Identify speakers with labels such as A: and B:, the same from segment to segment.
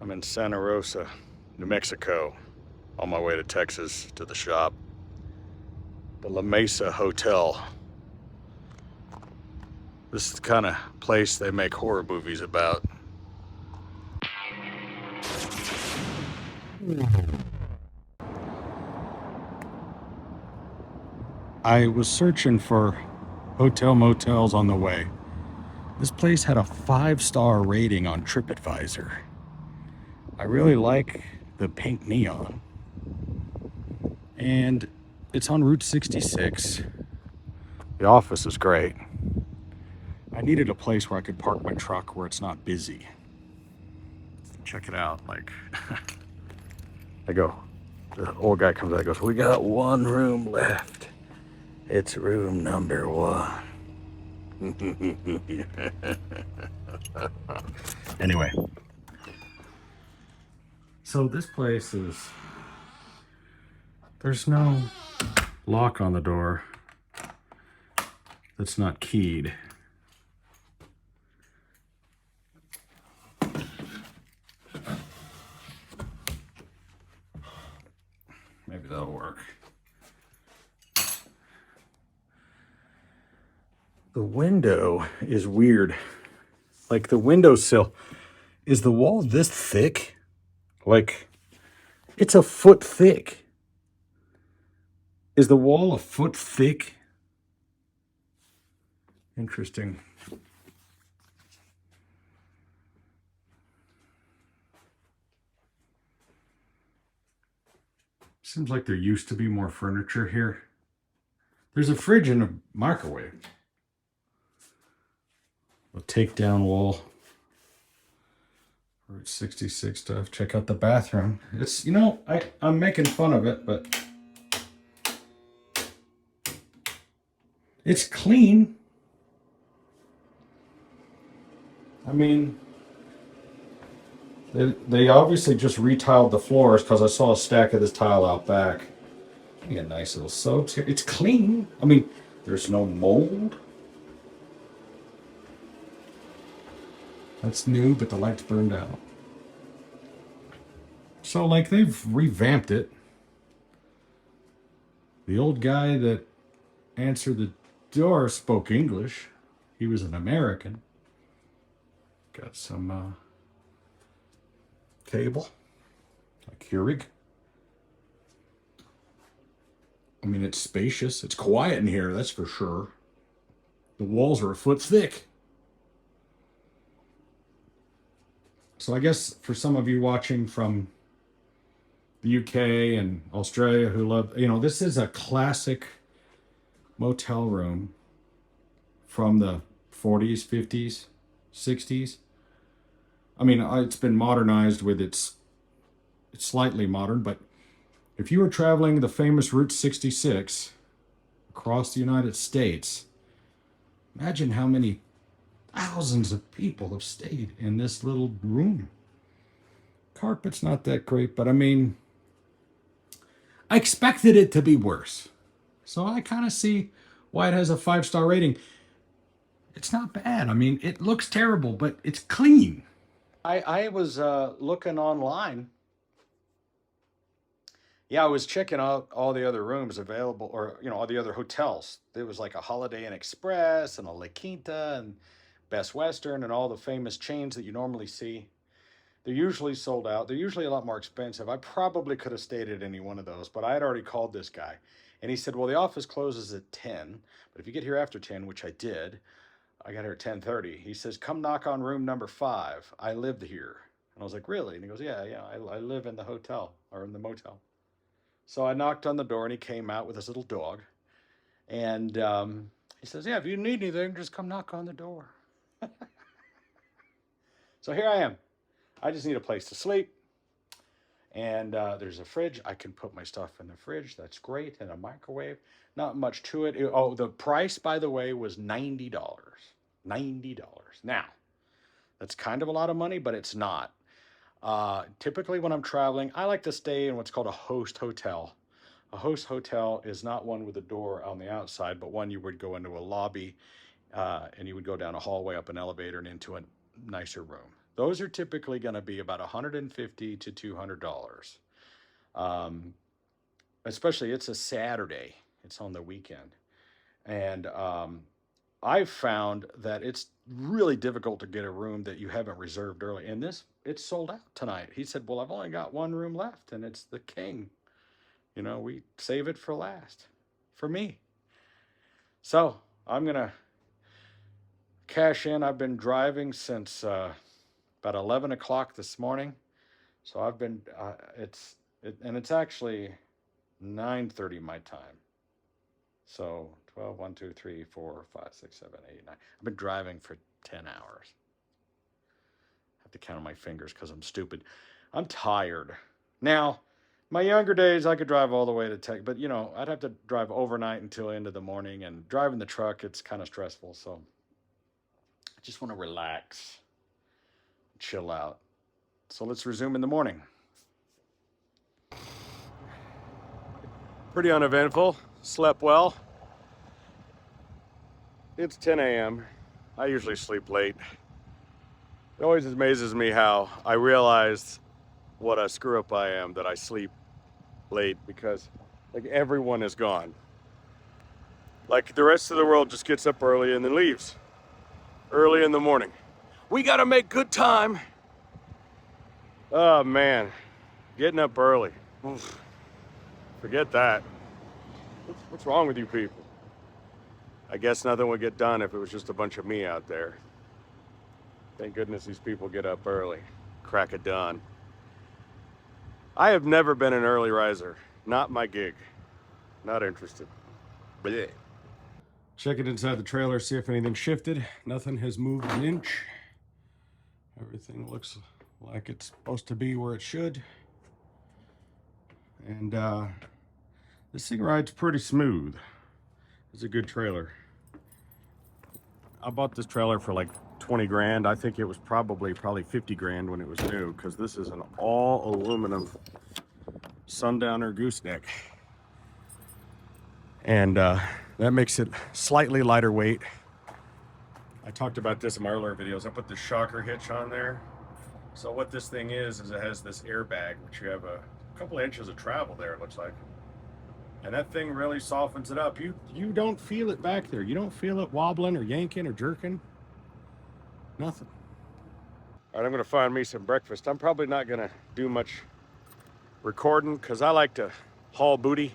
A: I'm in Santa Rosa, New Mexico, on my way to Texas to the shop. The La Mesa Hotel. This is the kind of place they make horror movies about. I was searching for hotel motels on the way. This place had a 5-star rating on TripAdvisor. I really like the pink neon. And it's on Route 66. The office is great. I needed a place where I could park my truck where it's not busy. Check it out, like, I go, the old guy comes out and goes, "We got one room left. It's room number 1. Anyway, so this place is, there's no lock on the door that's not keyed. Maybe that'll work. The window is weird. Like the windowsill, is the wall this thick? Like, it's a foot thick. Is the wall a foot thick? Interesting. Seems like there used to be more furniture here. There's a fridge and a microwave. A takedown wall. Route 66 stuff. Check out the bathroom. It's, I'm making fun of it, but it's clean. I mean, they obviously just retiled the floors because I saw a stack of this tile out back. You get nice little soaps here. It's clean. I mean, there's no mold. That's new, but the light's burned out. So, like, they've revamped it. The old guy that answered the door spoke English. He was an American. Got some table, a Keurig. I mean, it's spacious. It's quiet in here, that's for sure. The walls are a foot thick. So I guess for some of you watching from the UK and Australia who love, this is a classic motel room from the 40s, 50s, 60s. I mean, it's been modernized with it's slightly modern, but if you were traveling the famous Route 66 across the United States, imagine how many thousands of people have stayed in this little room. Carpet's not that great, but I mean, I expected it to be worse. So I kind of see why it has a 5-star rating. It's not bad. I mean, it looks terrible, but it's clean. I was looking online. Yeah, I was checking out all the other rooms available, or all the other hotels. There was like a Holiday Inn Express and a La Quinta and Best Western and all the famous chains that you normally see. They're usually sold out. They're usually a lot more expensive. I probably could have stayed at any one of those, but I had already called this guy. And he said, "Well, the office closes at 10, but if you get here after 10, which I did, I got here at 10:30. He says, "Come knock on room number 5. I live here." And I was like, "Really?" And he goes, "Yeah, I live in the hotel or in the motel." So I knocked on the door and he came out with his little dog. And he says, "Yeah, if you need anything, just come knock on the door." So here I am. I just need a place to sleep. And there's a fridge. I can put my stuff in the fridge. That's great. And a microwave. Not much to it. Oh, the price, by the way, was $90. $90. Now, that's kind of a lot of money, but it's not. Typically, when I'm traveling, I like to stay in what's called a host hotel. A host hotel is not one with a door on the outside, but one you would go into a lobby and you would go down a hallway, up an elevator, and into a nicer room. Those are typically going to be about $150 to $200. Especially it's a Saturday. It's on the weekend. And I've found that it's really difficult to get a room that you haven't reserved early. And it's sold out tonight. He said, well, I've only got one room left, and it's the king. You know, we save it for last for me. So I'm going to cash in. I've been driving since about 11 o'clock this morning. So I've been, and it's actually 9:30 my time. So 12, 1, 2, 3, 4, 5, 6, 7, 8, 9. I've been driving for 10 hours. I have to count on my fingers because I'm stupid. I'm tired. Now, my younger days, I could drive all the way to Tech, but you know, I'd have to drive overnight until into the morning, and driving the truck, it's kind of stressful. So I just want to relax, chill out. So let's resume in the morning. Pretty uneventful. Slept well. It's 10 a.m. I usually sleep late. It always amazes me how I realized what a screw up I am that I sleep late, because like everyone is gone. Like the rest of the world just gets up early and then leaves early in the morning. We gotta make good time. Oh man, getting up early. Oof. Forget that. What's wrong with you people? I guess nothing would get done if it was just a bunch of me out there. Thank goodness these people get up early. Crack of dawn. I have never been an early riser. Not my gig. Not interested. Blech. Check it inside the trailer, see if anything shifted. Nothing has moved an inch. Everything looks like it's supposed to be where it should. And this thing rides pretty smooth. It's a good trailer. I bought this trailer for like 20 grand. I think it was probably 50 grand when it was new, because this is an all aluminum Sundowner gooseneck. And that makes it slightly lighter weight. I talked about this in my earlier videos. I put the shocker hitch on there. So what this thing is it has this airbag, which you have a couple of inches of travel there, it looks like. And that thing really softens it up. You don't feel it back there. You don't feel it wobbling or yanking or jerking. Nothing. All right, I'm gonna find me some breakfast. I'm probably not gonna do much recording because I like to haul booty.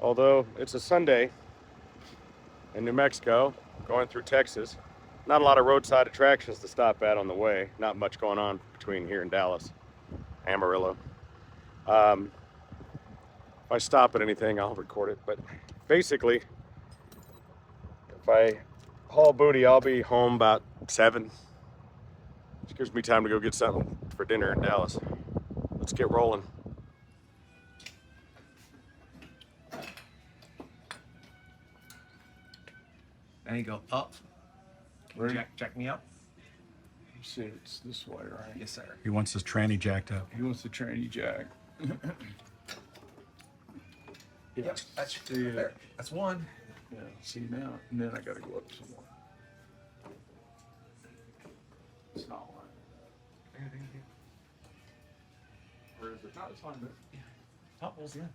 A: Although it's a Sunday in New Mexico, going through Texas. Not a lot of roadside attractions to stop at on the way. Not much going on between here and Dallas, Amarillo. If I stop at anything, I'll record it. But basically, if I haul booty, I'll be home about 7. Which gives me time to go get something for dinner in Dallas. Let's get rolling.
B: And you go up. Can you jack me up?
C: You see, it's this way, right?
B: Yes, sir.
A: He wants his tranny jacked up.
C: He wants the tranny jack.
B: Yep, that's
C: Yeah.
B: there. That's one.
C: Yeah, see now, and then I gotta go up some more. It's not right. Where is it? No, it's fine, but
B: Top bolt's in.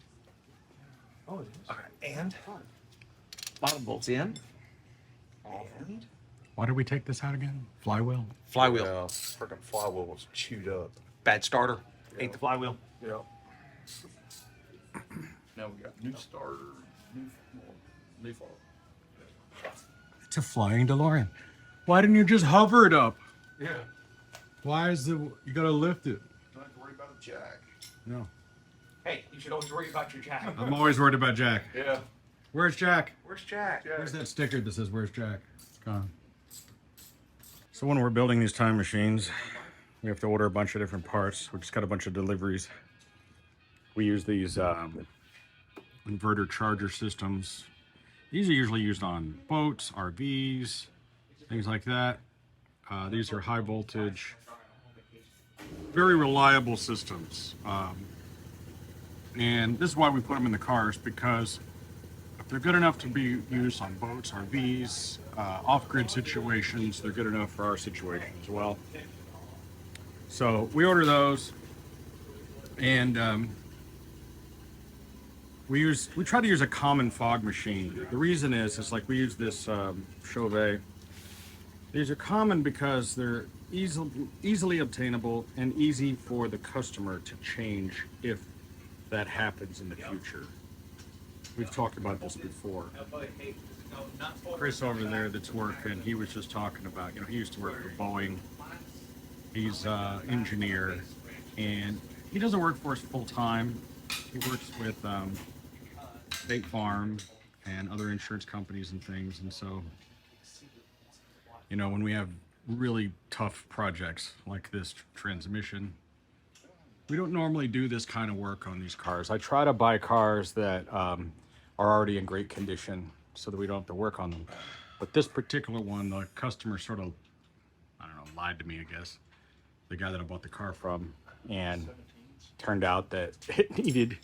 B: Oh, it is. Okay, and bottom bolt's in. And
A: Why did we take this out again? Flywheel?
B: flywheel.
C: yeah, freaking flywheel was chewed up.
B: Bad starter. Ain't the flywheel.
C: Yeah. Now we got new starter, new leaf off.
A: It's a flying DeLorean. Why didn't you just hover it up?
C: Yeah.
A: Why is you gotta lift it?
C: Don't have to worry about a jack.
A: No.
B: Hey, you should always worry about your jack.
A: I'm always worried about Jack.
C: Yeah.
A: Where's Jack?
B: Where's Jack?
A: Where's that sticker that says where's Jack? Gone. So when we're building these time machines, we have to order a bunch of different parts. We just got a bunch of deliveries. We use these inverter charger systems. These are usually used on boats, RVs, things like that. These are high voltage, very reliable systems. And this is why we put them in the cars, because if they're good enough to be used on boats, RVs, off-grid situations, they're good enough for our situation as well. So we order those, and we try to use a common fog machine. The reason is like we use this Chauvet. These are common because they're easily obtainable and easy for the customer to change if that happens in the future. We've talked about this before. Chris over there that's working, he was just talking about, he used to work for Boeing. He's an engineer, and he doesn't work for us full time. He works with State Farm and other insurance companies and things. And so, when we have really tough projects like this transmission, we don't normally do this kind of work on these cars. I try to buy cars that are already in great condition so that we don't have to work on them. But this particular one, the customer sort of, I don't know, lied to me, I guess. The guy that I bought the car from, and turned out that it needed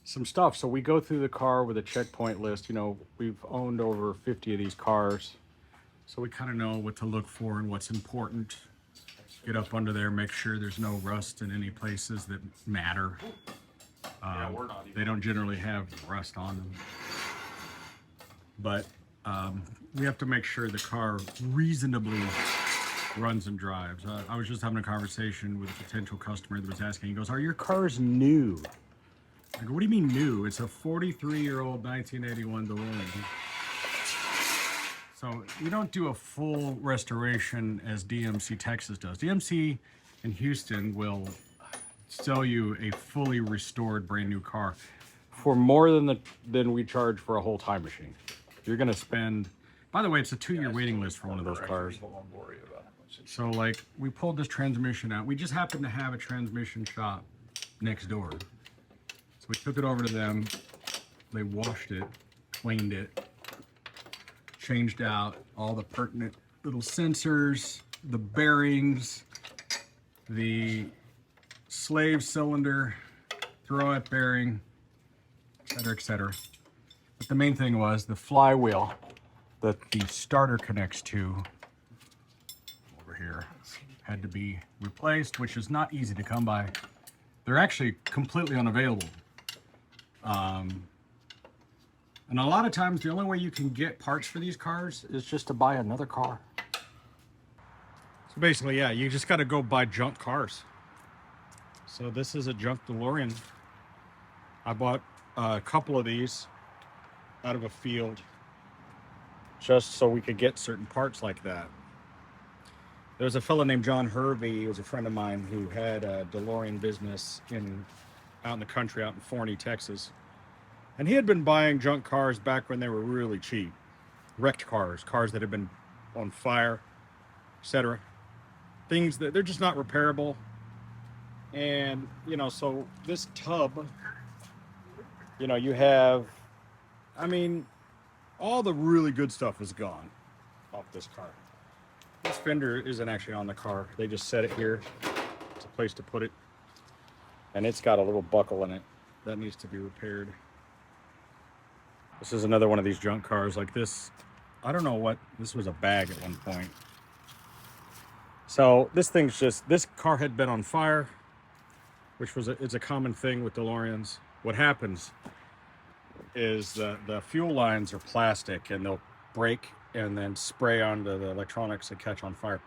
A: some stuff. So we go through the car with a checkpoint list. We've owned over 50 of these cars, so we kind of know what to look for and what's important. Get up under there, make sure there's no rust in any places that matter. They don't generally have rust on them, but we have to make sure the car reasonably runs and drives. I was just having a conversation with a potential customer that was asking, he goes, "Are your cars new?" I go, "What do you mean new? It's a 43-year-old 1981 DeLorean." So we don't do a full restoration as DMC Texas does. DMC in Houston will sell you a fully restored brand new car for more than we charge for a whole time machine. You're gonna spend, by the way, it's a 2-year waiting list for one of those cars. So like, we pulled this transmission out. We just happened to have a transmission shop next door. So we took it over to them. They washed it, cleaned it, changed out all the pertinent little sensors, the bearings, the slave cylinder, throw-out bearing, et cetera. But the main thing was the flywheel that the starter connects to over here had to be replaced, which is not easy to come by. They're actually completely unavailable. And a lot of times the only way you can get parts for these cars is just to buy another car. So basically, yeah, you just got to go buy junk cars. So this is a junk DeLorean. I bought a couple of these out of a field just so we could get certain parts like that. There was a fellow named John Hervey, he was a friend of mine, who had a DeLorean business out in the country, out in Forney, Texas. And he had been buying junk cars back when they were really cheap. Wrecked cars that had been on fire, etc. Things that they're just not repairable. And, so this tub, you have, all the really good stuff is gone off this car. This fender isn't actually on the car. They just set it here. It's a place to put it. And it's got a little buckle in it that needs to be repaired. This is another one of these junk cars like this. I don't know what, this was a bag at one point. So this car had been on fire, which it's a common thing with DeLoreans. What happens is the fuel lines are plastic and they'll break and then spray onto the electronics and catch on fire.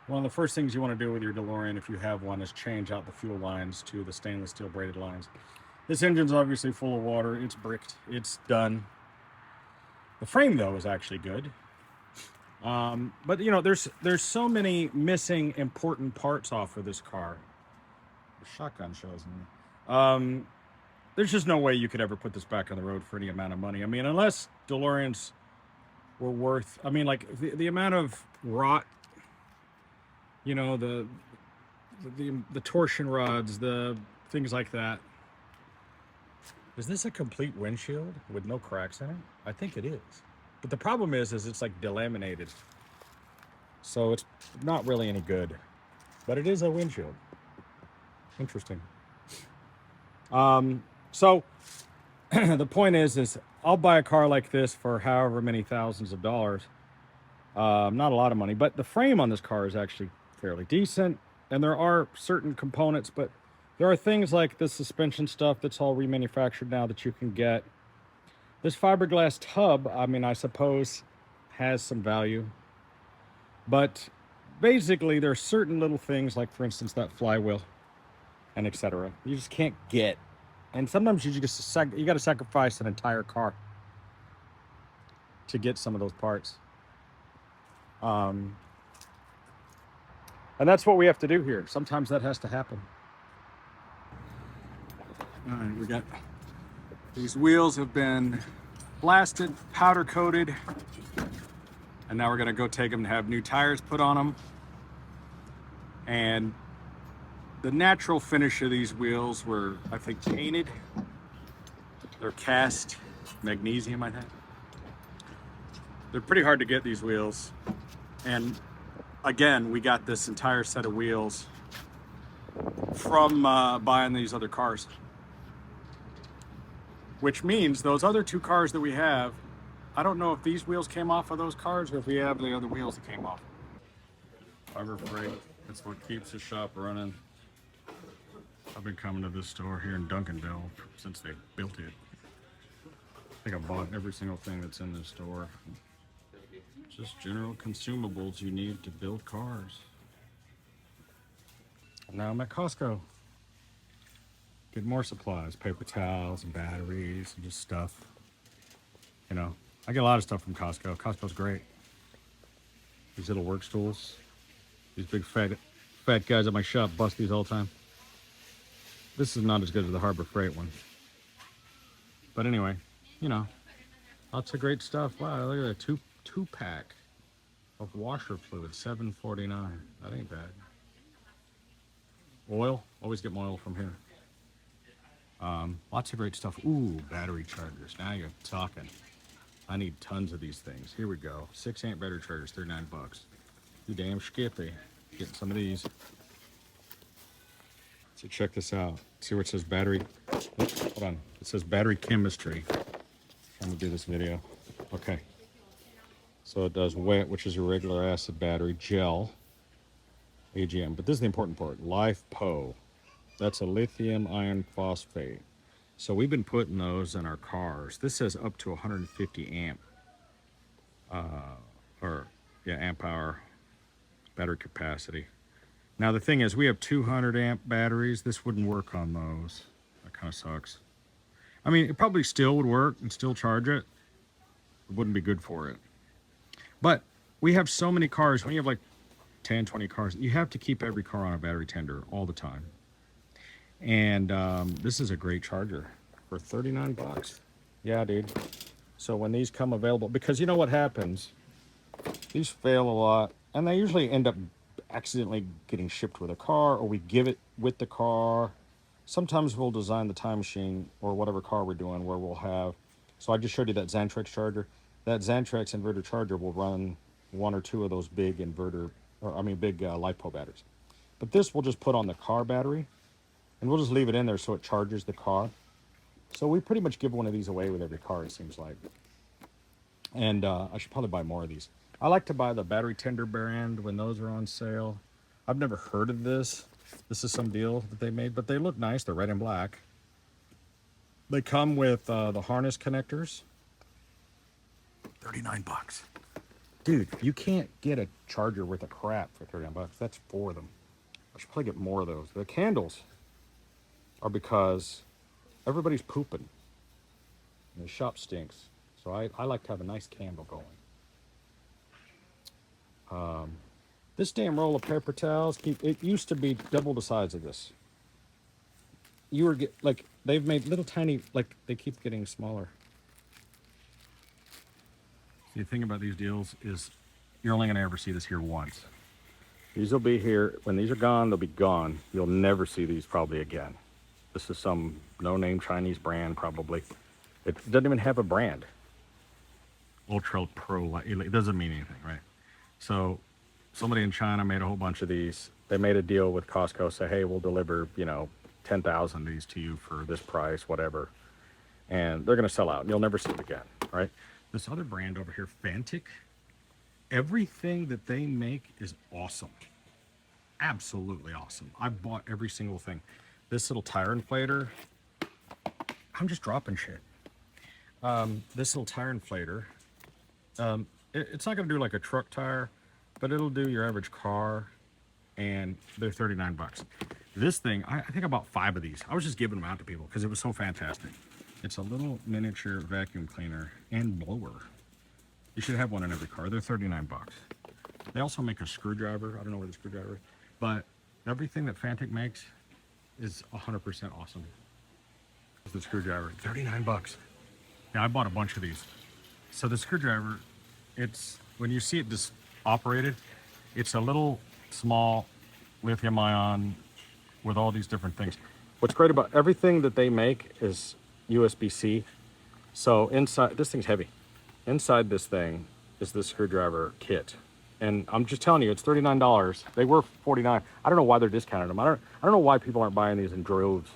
A: One of the first things you want to do with your DeLorean, if you have one, is change out the fuel lines to the stainless steel braided lines. This engine's obviously full of water. It's bricked. It's done. The frame, though, is actually good. But, there's so many missing important parts off of this car. The shotgun shows me. There's just no way you could ever put this back on the road for any amount of money. Unless DeLoreans were worth, the amount of rot, the torsion rods, the things like that. Is this a complete windshield with no cracks in it? I think it is. But the problem is it's like delaminated. So it's not really any good. But it is a windshield. Interesting. So the point is I'll buy a car like this for however many thousands of dollars. Not a lot of money, but the frame on this car is actually fairly decent. And there are certain components, but there are things like the suspension stuff that's all remanufactured now that you can get. This fiberglass tub, I mean, I suppose has some value, but basically there's certain little things like, for instance, that flywheel and etc. You just can't get, and sometimes you just you got to sacrifice an entire car to get some of those parts. And that's what we have to do here. Sometimes that has to happen. All right, we got these wheels have been blasted, powder coated, and now we're gonna go take them to have new tires put on them. And the natural finish of these wheels were, I think, painted. They're cast magnesium, I think. They're pretty hard to get, these wheels. And again, we got this entire set of wheels from buying these other cars. Which means those other two cars that we have, I don't know if these wheels came off of those cars or if we have the other wheels that came off. Harbor Freight, that's what keeps the shop running. I've been coming to this store here in Duncanville since they built it. I think I bought every single thing that's in this store. Just general consumables you need to build cars. And now I'm at Costco. Get more supplies, paper towels and batteries and just stuff. You know, I get a lot of stuff from Costco. Costco's great. These little work stools. These big fat guys at my shop bust these all the time. This is not as good as the Harbor Freight one. But anyway, you know, lots of great stuff. Wow, look at that two pack of washer fluid, $7.49. That ain't bad. Oil, always get my oil from here. Lots of great stuff. Ooh, battery chargers. Now you're talking. I need tons of these things. Here we go. 6 amp battery chargers, $39. You damn skippy. Getting some of these. So check this out. See where it says battery? Oops, hold on. It says battery chemistry. I'm gonna do this video. Okay. So it does wet, which is a regular acid battery, gel, AGM. But this is the important part. LiFePO. That's a lithium iron phosphate. So we've been putting those in our cars. This says up to 150 amp, amp hour battery capacity. Now the thing is, we have 200 amp batteries. This wouldn't work on those. That kind of sucks. I mean, it probably still would work and still charge it. It wouldn't be good for it. But we have so many cars. When you have like 10, 20 cars, you have to keep every car on a battery tender all the time. And this is a great charger for $39. Yeah, dude. So when these come available, because you know what happens? These fail a lot, and they usually end up accidentally getting shipped with a car, or we give it with the car. Sometimes we'll design the time machine or whatever car we're doing where we'll have, so I just showed you that Xantrex charger. That Xantrex inverter charger will run one or two of those big inverter, big LiPo batteries. But this we'll just put on the car battery, and we'll just leave it in there so it charges the car. So we pretty much give one of these away with every car, it seems like. And I should probably buy more of these. I like to buy the battery tender brand when those are on sale. I've never heard of this. This is some deal that they made, but they look nice. They're red and black. They come with the harness connectors. $39. Dude, you can't get a charger worth of crap for $39. That's 4 of them. I should probably get more of those. The candles are because everybody's pooping. And the shop stinks. So I like to have a nice candle going. This damn roll of paper towels, it used to be double the size of this. You were they've made little tiny, they keep getting smaller. The thing about these deals is you're only gonna ever see this here once. These will be here, when these are gone, they'll be gone. You'll never see these probably again. This is some no-name Chinese brand probably. It doesn't even have a brand. Ultra Pro, it doesn't mean anything, right? So somebody in China made a whole bunch of these. They made a deal with Costco, say, hey, we'll deliver, 10,000 of these to you for this price, whatever. And they're gonna sell out. You'll never see them again, right? This other brand over here, Fantic, everything that they make is awesome. absolutely awesome. I bought every single thing. This little tire inflator. I'm just dropping shit. This little tire inflator. It's not gonna do like a truck tire, but it'll do your average car, and they're 39 bucks. This thing, I think I bought 5 of these. I was just giving them out to people because it was so fantastic. It's a little miniature vacuum cleaner and blower. You should have one in every car. They're 39 bucks. They also make a screwdriver. I don't know where the screwdriver is, but everything that Fantic makes is 100% awesome. The screwdriver, 39 bucks. Yeah, I bought a bunch of these. So the screwdriver, it's, when you see it just operated, it's a little small lithium ion with all these different things. What's great about everything that they make is USB-C. So inside, this thing's heavy. Inside this thing is the screwdriver kit. And I'm just telling you, it's $39. They were $49. I don't know why they're discounting them. I don't know why people aren't buying these in droves.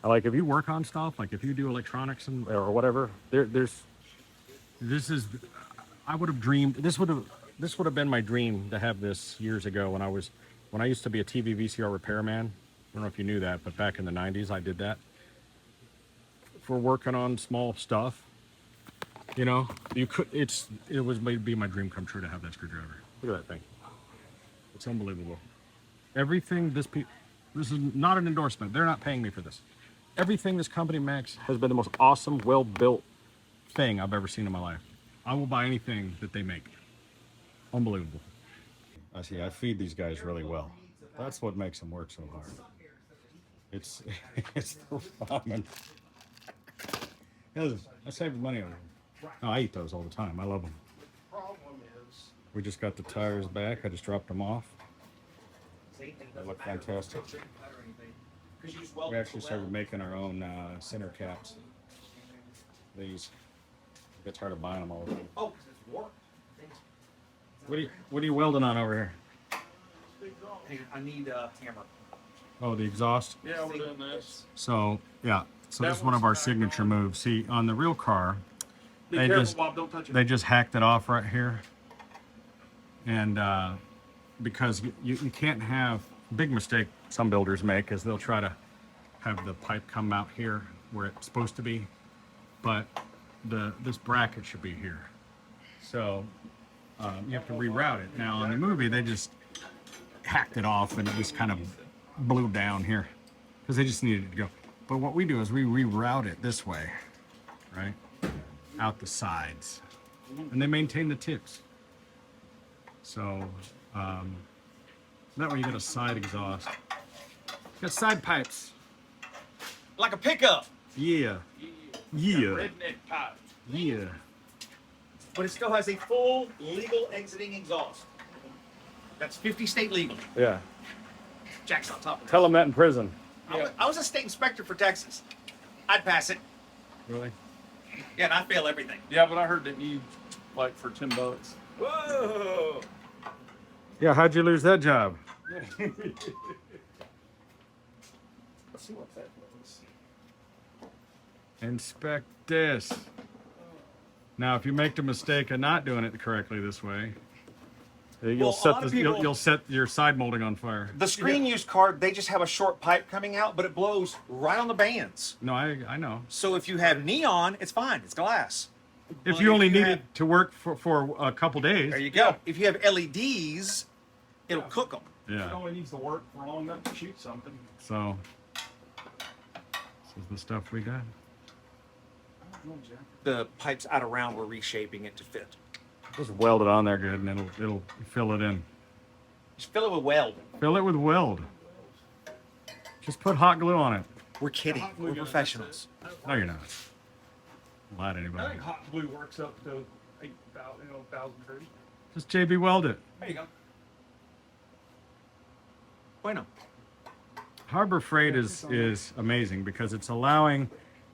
A: Like if you work on stuff, like if you do electronics or whatever, I would have dreamed, this would have been my dream to have this years ago when I used to be a TV VCR repairman. I don't know if you knew that, but back in the 90s I did that for working on small stuff. You know, it was made to be my dream come true to have that screwdriver. Look at that thing. It's unbelievable. Everything this is not an endorsement. They're not paying me for this. Everything this company makes has been the most awesome, well-built thing I've ever seen in my life. I will buy anything that they make. Unbelievable. I see. I feed these guys really well. That's what makes them work so hard. It's the ramen. I save money on them. Oh, I eat those all the time. I love them. We just got the tires back. I just dropped them off. They look fantastic. We actually started making our own center caps. These. I get tired of buying them all the time.
B: Oh, because it's warped.
A: What are you welding on over here?
B: Hey, I need a hammer.
A: Oh, the exhaust.
C: Yeah, we're doing this.
A: So yeah. So this is one of our signature moves. See, on the real car,
C: Be careful, Bob, don't touch it.
A: they just hacked it off right here, and because you can't have, big mistake some builders make is they'll try to have the pipe come out here where it's supposed to be, but this bracket should be here. So you have to reroute it. Now in the movie they just hacked it off and it just kind of blew down here because they just needed it to go. But what we do is we reroute it this way, right? Out the sides. And they maintain the tips. So that way you get a side exhaust. You got side pipes.
B: Like a pickup.
A: Yeah. Yeah.
C: Redneck pipe.
A: Yeah.
B: But it still has a full legal exiting exhaust. That's 50 state legal.
A: Yeah.
B: Jack's on top of it.
A: Tell them that in prison.
B: I was a state inspector for Texas. I'd pass it.
A: Really?
B: Yeah, and I fail everything.
C: Yeah, but I heard that you, like, for $10.
B: Whoa!
A: Yeah, how'd you lose that job?
C: Let's see what that was.
A: Inspect this. Now, if you make the mistake of not doing it correctly this way, you'll
B: Well,
A: set your side molding on fire.
B: The screen use card, they just have a short pipe coming out, but it blows right on the bands.
A: No, I know.
B: So if you have neon, it's fine. It's glass.
A: If
B: But
A: you only
B: if
A: need
B: you
A: it to work for a couple days.
B: There you go. If you have LEDs, it'll cook them.
C: It
A: Yeah.
C: only needs to work for long enough to shoot something.
A: So, this is the stuff we got.
B: The pipes out around, we're reshaping it to fit.
A: Just weld it on there good, and it'll fill it in.
B: Just fill it with weld.
A: Fill it with weld. Just put hot glue on it.
B: We're kidding. We're professionals.
A: No, you're not. Lie to
C: I
A: anybody.
C: think hot glue works up to 8,000, 1,000 degrees.
A: Just JB weld it.
B: There you go. Bueno.
A: Harbor Freight is amazing because it's allowing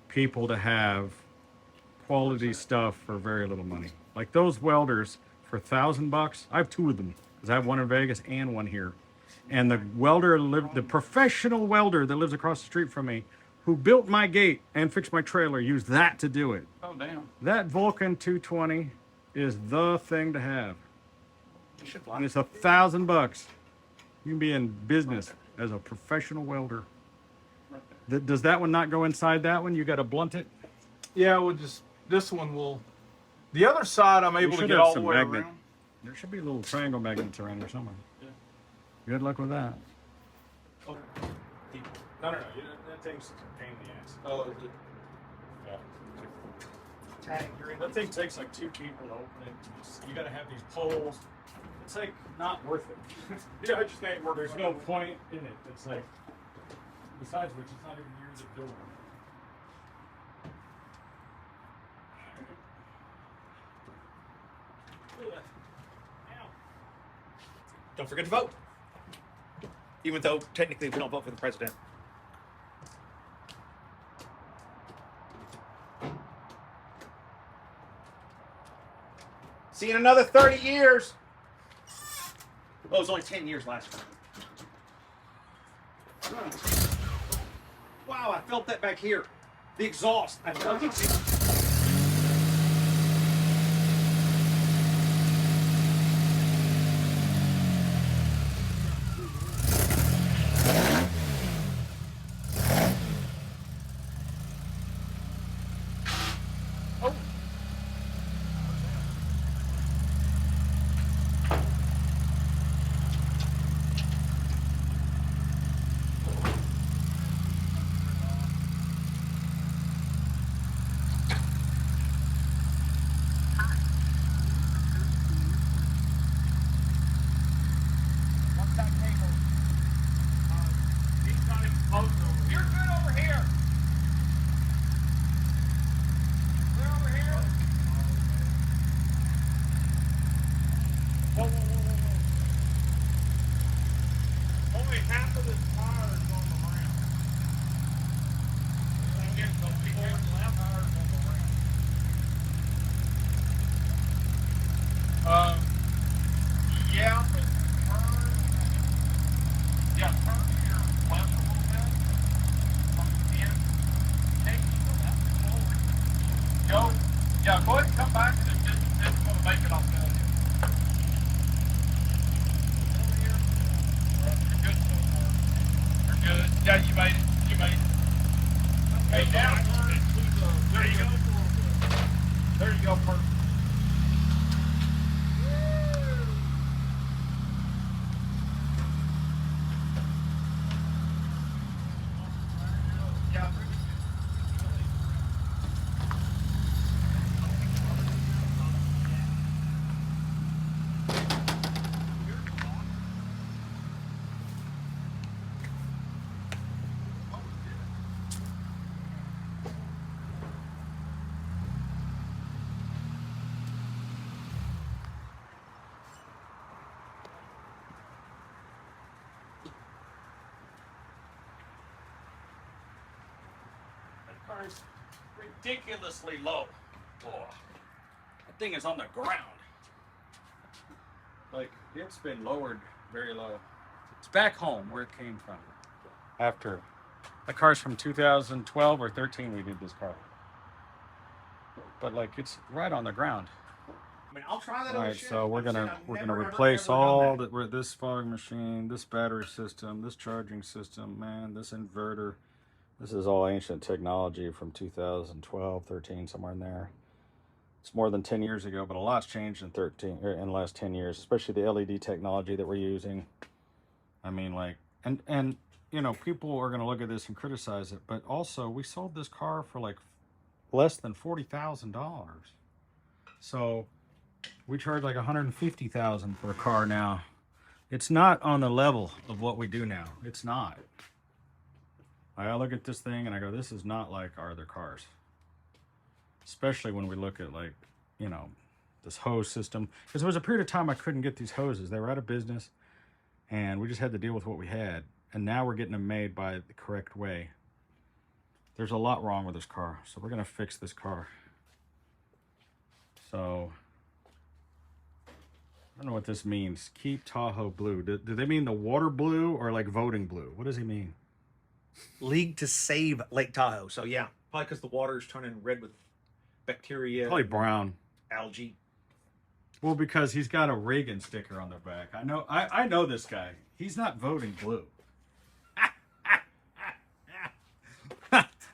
A: people to have quality stuff for very little money. Like those welders for $1,000. I have 2 of them because I have one in Vegas and one here. And the the professional welder that lives across the street from me, who built my gate and fixed my trailer, used that to do it.
C: Oh, damn.
A: That Vulcan 220 is the thing to have.
B: You should
A: And
B: fly.
A: it's $1,000. You can be in business as a professional welder. Does that one not go inside that one? You got to blunt it?
C: Yeah, we'll just, this one will, the other side I'm able to
A: should
C: get
A: have
C: all the
A: some
C: way
A: magnet.
C: around.
A: There should be little triangle magnets around here somewhere. Yeah. Good luck with that.
C: Oh,
A: No. That thing's a pain in the ass.
C: oh, is it?
A: Yeah. That thing takes like 2 people to open it. You got to have these poles. It's like not worth it.
C: Yeah, I just ain't working.
A: There's no point in it. It's like, besides which, it's not even years of doing.
B: Don't forget to vote. Even though technically we don't vote for the president. See you in another 30 years. Oh, it was only 10 years last year. Wow, I felt that back here. The exhaust. I felt it.
C: Yeah, go ahead and come back and just want to make it off the You're good so far. You're good. Yeah, you made it. You made it. Hey, down. There you go. There you go, perfect. Yeah.
B: Car's ridiculously low. Oh, that thing is on the ground.
A: Like, it's been lowered very low. It's back home where it came from. After. The car's from 2012 or 13 we did this car. But like, it's right on the ground.
B: I mean, I'll try that.
A: All
B: other
A: right,
B: shit.
A: so we're
B: I'm saying
A: gonna
B: I've never,
A: replace
B: ever done
A: all
B: that.
A: this fog machine, this battery system, this charging system, man, this inverter. This is all ancient technology from 2012, 13, somewhere in there. It's more than 10 years ago, but a lot's changed in in the last 10 years, especially the LED technology that we're using. I mean, like, and you know, people are gonna look at this and criticize it, but also we sold this car for like less than $40,000. So we charge like $150,000 for a car now. It's not on the level of what we do now. It's not. I look at this thing and I go, this is not like our other cars. Especially when we look at, like, you know, this hose system. Because there was a period of time I couldn't get these hoses. They were out of business and we just had to deal with what we had. And now we're getting them made by the correct way. There's a lot wrong with this car. So we're going to fix this car. So I don't know what this means. Keep Tahoe blue. Do they mean the water blue or like voting blue? What does he mean?
B: League to save Lake Tahoe. So yeah, probably because the water is turning red with bacteria.
A: Probably brown.
B: Algae.
A: Well, because he's got a Reagan sticker on the back. I know this guy. He's not voting blue.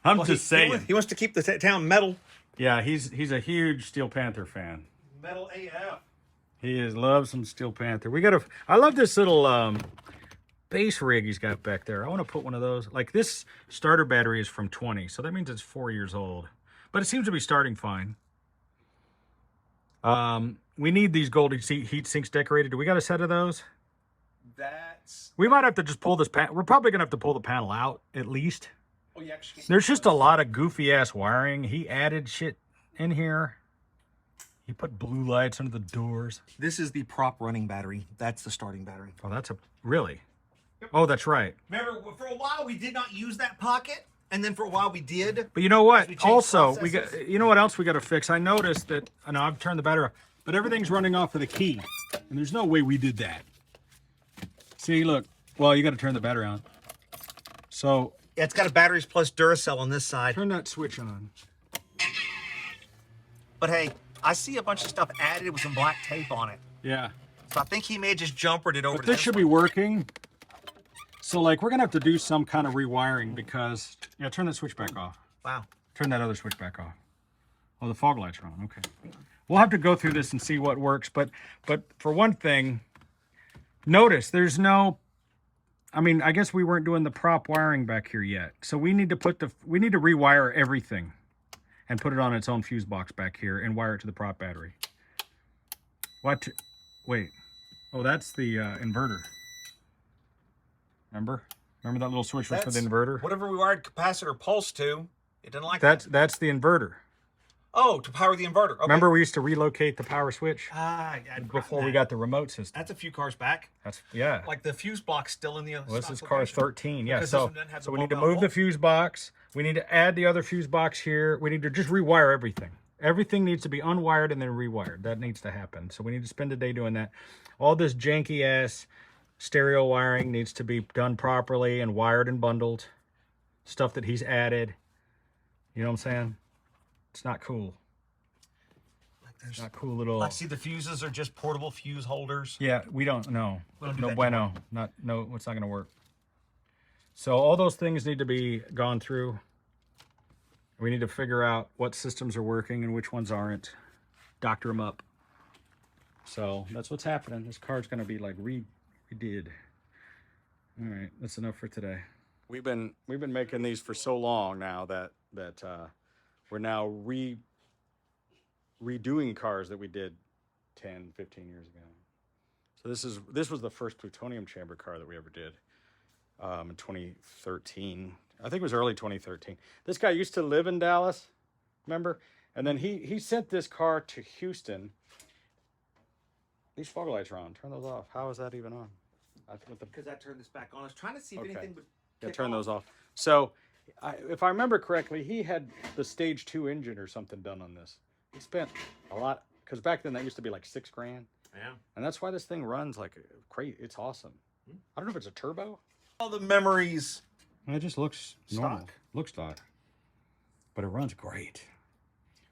A: I'm just saying.
B: He wants to keep the town metal.
A: Yeah, he's a huge Steel Panther fan.
B: Metal AF.
A: He loves some Steel Panther. I love this little base rig he's got back there. I want to put one of those. Like this starter battery is from 20, so that means it's 4 years old. But it seems to be starting fine. We need these gold heat sinks decorated. Do we got a set of those? We might have to just pull this panel. We're probably gonna have to pull the panel out at least.
B: Oh, yeah.
A: There's just a lot of goofy ass wiring. He added shit in here. He put blue lights under the doors.
B: This is the prop running battery. That's the starting battery.
A: Oh, really? Oh, that's right.
B: Remember, for a while we did not use that pocket, and then for a while we did.
A: But you know what?
B: We changed
A: Also,
B: processes.
A: you know what else we got to fix? I noticed that. I know I've turned the battery off, but everything's running off of the key, and there's no way we did that. See, look. Well, you got to turn the battery on. So
B: Yeah, it's got a batteries plus Duracell on this side.
A: turn that switch on.
B: But hey, I see a bunch of stuff added with some black tape on it.
A: Yeah.
B: So I think he may have just jumpered it over
A: But
B: to
A: this should be working. So, like, we're gonna have to do some kind of rewiring because turn that switch back off.
B: Wow.
A: Turn that other switch back off. Oh, the fog lights are on. Okay. We'll have to go through this and see what works. But for one thing, notice there's no. I mean, I guess we weren't doing the prop wiring back here yet. So we need to rewire everything and put it on its own fuse box back here and wire it to the prop battery. What? Wait. Oh, that's the inverter. Remember that little switch was for the inverter?
B: Whatever we wired capacitor pulse to, it didn't like that.
A: That's the inverter.
B: Oh, to power the inverter. Okay.
A: Remember we used to relocate the power switch
B: Before
A: we got the remote system.
B: That's a few cars back.
A: Yeah.
B: Like the fuse box still in the.
A: Well, this is car 13. Yeah.
B: Because
A: So
B: this one doesn't have the
A: we need to
B: bulb out
A: move the
B: bolt.
A: fuse box. We need to add the other fuse box here. We need to just rewire everything. Everything needs to be unwired and then rewired. That needs to happen. So we need to spend a day doing that. All this janky ass stereo wiring needs to be done properly and wired and bundled. Stuff that he's added. You know what I'm saying? It's not cool. It's not cool at all.
B: Like, see, the fuses are just portable fuse holders.
A: Yeah, we don't know.
B: We don't do
A: No
B: that
A: bueno. It's not going to work. So all those things need to be gone through. We need to figure out what systems are working and which ones aren't. Doctor them up. So that's what's happening. This car's going to be like redid. All right, that's enough for today. We've been making these for so long now that we're now redoing cars that we did 10, 15 years ago. So this was the first plutonium chamber car that we ever did in 2013. I think it was early 2013. This guy used to live in Dallas, remember? And then he sent this car to Houston. These fog lights are on. Turn those off. How is that even on?
B: Because I turned this back on. I was trying to see if
A: Okay.
B: anything would.
A: Yeah, turn those off. So, if I remember correctly, he had the stage 2 engine or something done on this. He spent a lot, because back then that used to be like $6,000.
B: Yeah.
A: And that's why this thing runs like crazy. It's awesome. I don't know if it's a turbo.
B: All the memories.
A: It just looks normal.
B: Stock.
A: Looks stock. But it runs great.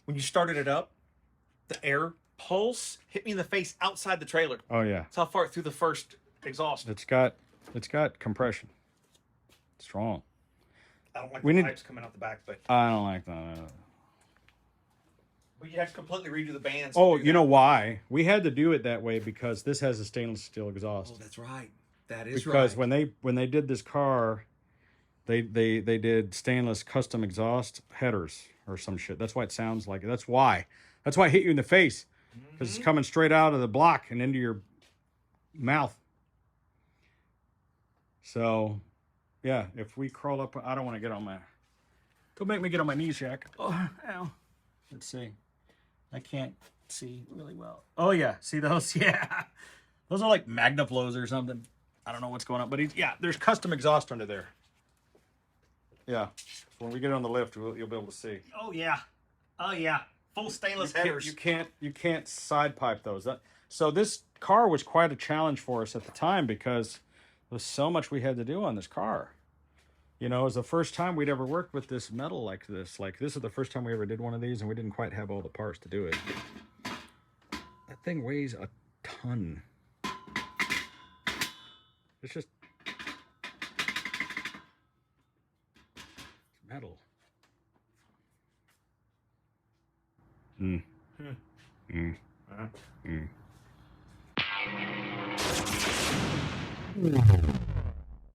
B: When you started it up, the air pulse hit me in the face outside the trailer.
A: Oh yeah.
B: That's how far it through the first exhaust.
A: It's got compression. Strong.
B: I don't like
A: We
B: the
A: need-
B: pipes coming out the back, but
A: I don't like that.
B: you have to completely redo the bands.
A: Oh, you know why? We had to do it that way because this has a stainless steel exhaust.
B: Oh, that's right. That is
A: Because
B: right.
A: when they did this car, they did stainless custom exhaust headers or some shit. That's why it sounds like it. That's why it hit you in the face, because it's coming straight out of the block and into your mouth. So, yeah, if we crawl up, I don't want to get on my. Don't make me get on my knees, Jack. Oh, ow. Let's see. I can't see really well. Oh yeah, see those? Yeah, those are like MagnaFlows or something. I don't know what's going on, but there's custom exhaust under there. Yeah, when we get on the lift, you'll be able to see.
B: Oh yeah. Full stainless
A: You can't-
B: headers.
A: You can't side pipe those. So this car was quite a challenge for us at the time because there was so much we had to do on this car. You know, it was the first time we'd ever worked with this metal like this. Like, this is the first time we ever did one of these, and we didn't quite have all the parts to do it. That thing weighs a ton. It's just it's metal. Mm. Mm. Mm.